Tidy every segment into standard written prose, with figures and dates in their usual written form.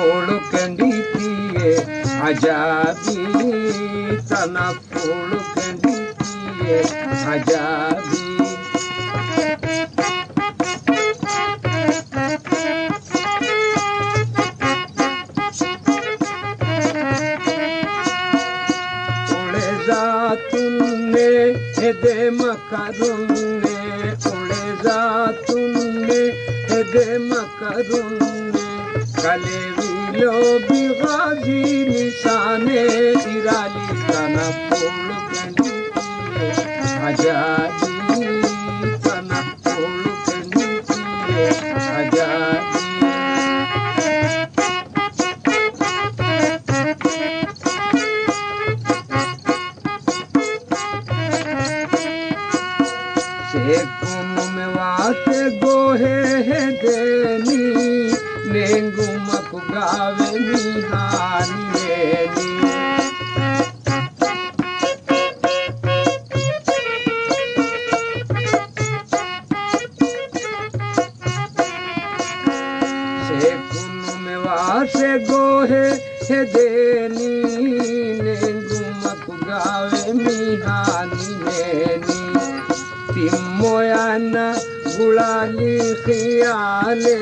पोळो कंडितिए आजाबी तना पोळो कंडितिए आजाबी उड़े जातुन्ने हेदे मकरुन्ने उड़े जातुन्ने हेदे मकरुन्ने कले विलो बिगाजी निशाने इराली तना पोळो कंडितिए आजादी तना पोळो कंडितिए आजादी से कुम में वाते गोहे है देनी नेंगु मक गावे निहानी वेनी से कुम में वाते गोहे है देनी नेंगु मक गावे निहानी वेनी तिमोयाना गुलाली खियाले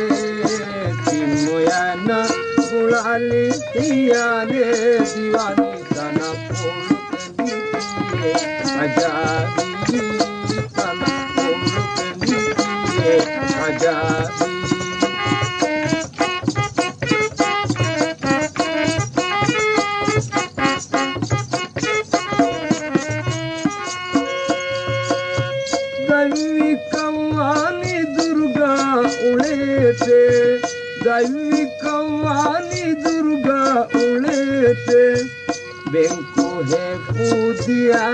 तिमोयाना गुलाली खियाले दीवानी तना पोळो कंडितिए आजादी तना पोळो कंडितिए आजादी दैवी कव्वानी दुर्गा उड़े थे दैवी कव्वानी दुर्गा उड़े थे बेंको है पूदिया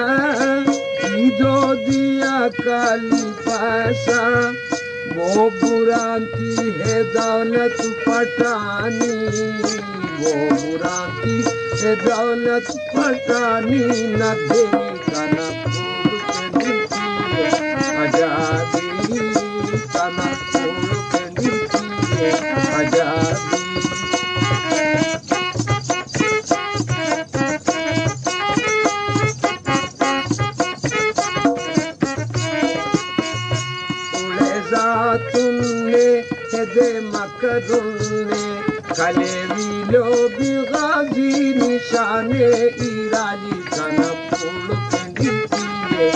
ईदो दिया काली पासा वो बुरांती है दौलत पटानी वो बुरांती है दौलत पटानी न देवी का न आजादी तना पोळो कंडितिए आजादी उड़े जातुन्ने हेदे मकरुन्ने कले विलो बिगाजी निशाने इराली तना पोळो कंडितिए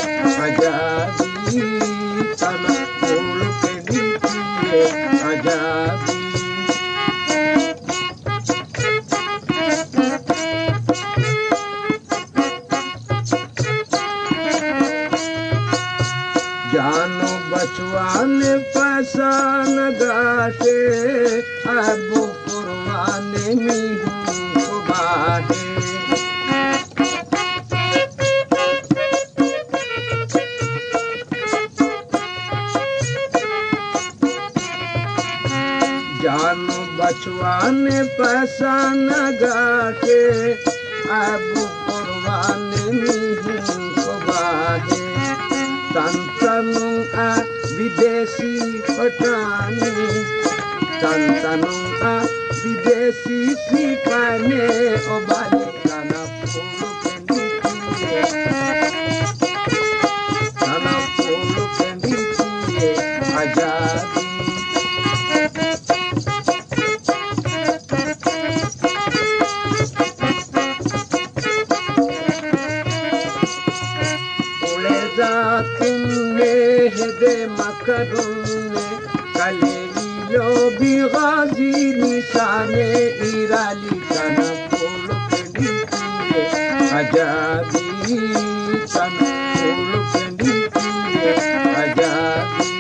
आजादी तना पोळो कंडितिए आजादी जानो बचवाने पैसा नगाशे अबू कुर्बाने मीहू को बाहे जानो बचवाने पैसा नगाशे अबू कुर्बाने मीहू को बाहे तंतनु आ विदेशी पठानी तंतनु आ विदेशी सिखाने ओ बालिका ना पोळो कंडितिए तना पोळो कंडितिए आजादी उड़े जातुन्ने हेदे मकरुन्ने कले विलो बिगाजी निशाने इराली तना पोळो कंडितिए आजादी तना पोळो कंडितिए आजादी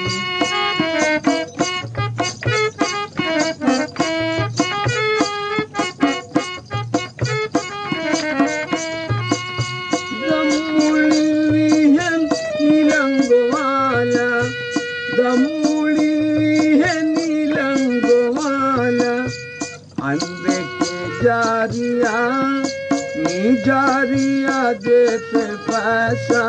अंधे के जारिया नी जारिया देते पैसा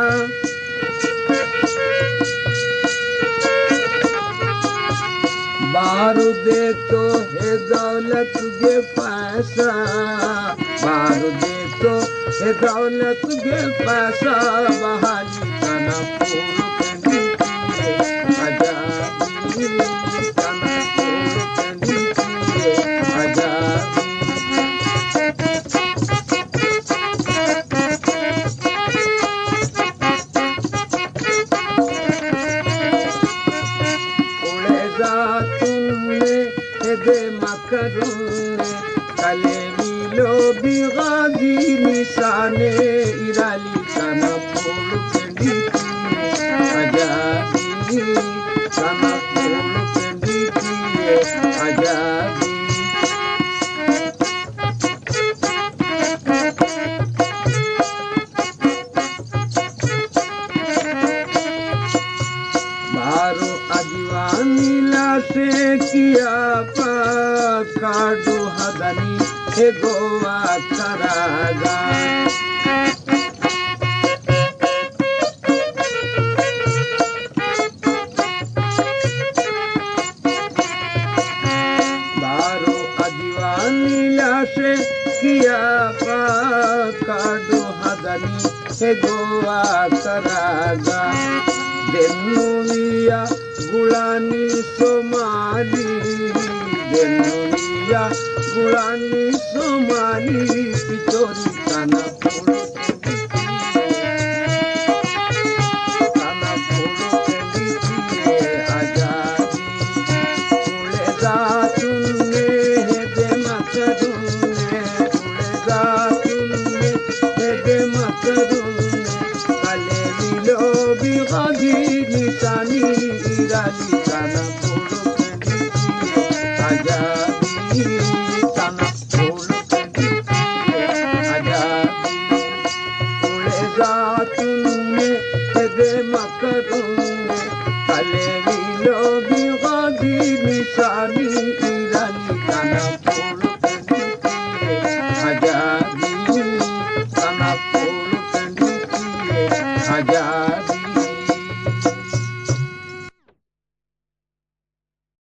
बारू दे तो है दौलत गे पैसा, बारू दे तो है दौलत गे पैसा, बहाली तना फूल कंदी किए आजादी, तना फूल कंदी किए आजादी। उड़े जा तुमने दे मकरूने, कले मिलो बिगादी निशाने, इराली तना फूल कंदी किए आजादी, तना फूल कंदी किए आजादी। बारो अदीवानी लाशे किया काडू हदनी हे गोवा करागा, बारो अदीवानी लाशे किया काडू हदनी हे Goa करागा। देनुनिया Golani Somali, देनुनिया Golani Somali, पिचोरी तना फूल कंदी किए आजादी। उड़े जा तुमने दे मकरूने, उड़े जा तुमने दे मकरूने, कले मिलो बिगादी निशानी, इराली तना फूल कंदी किए आजादी, तना फूल कंदी किए आजादी। उड़े जा तुमने दे मकरूने,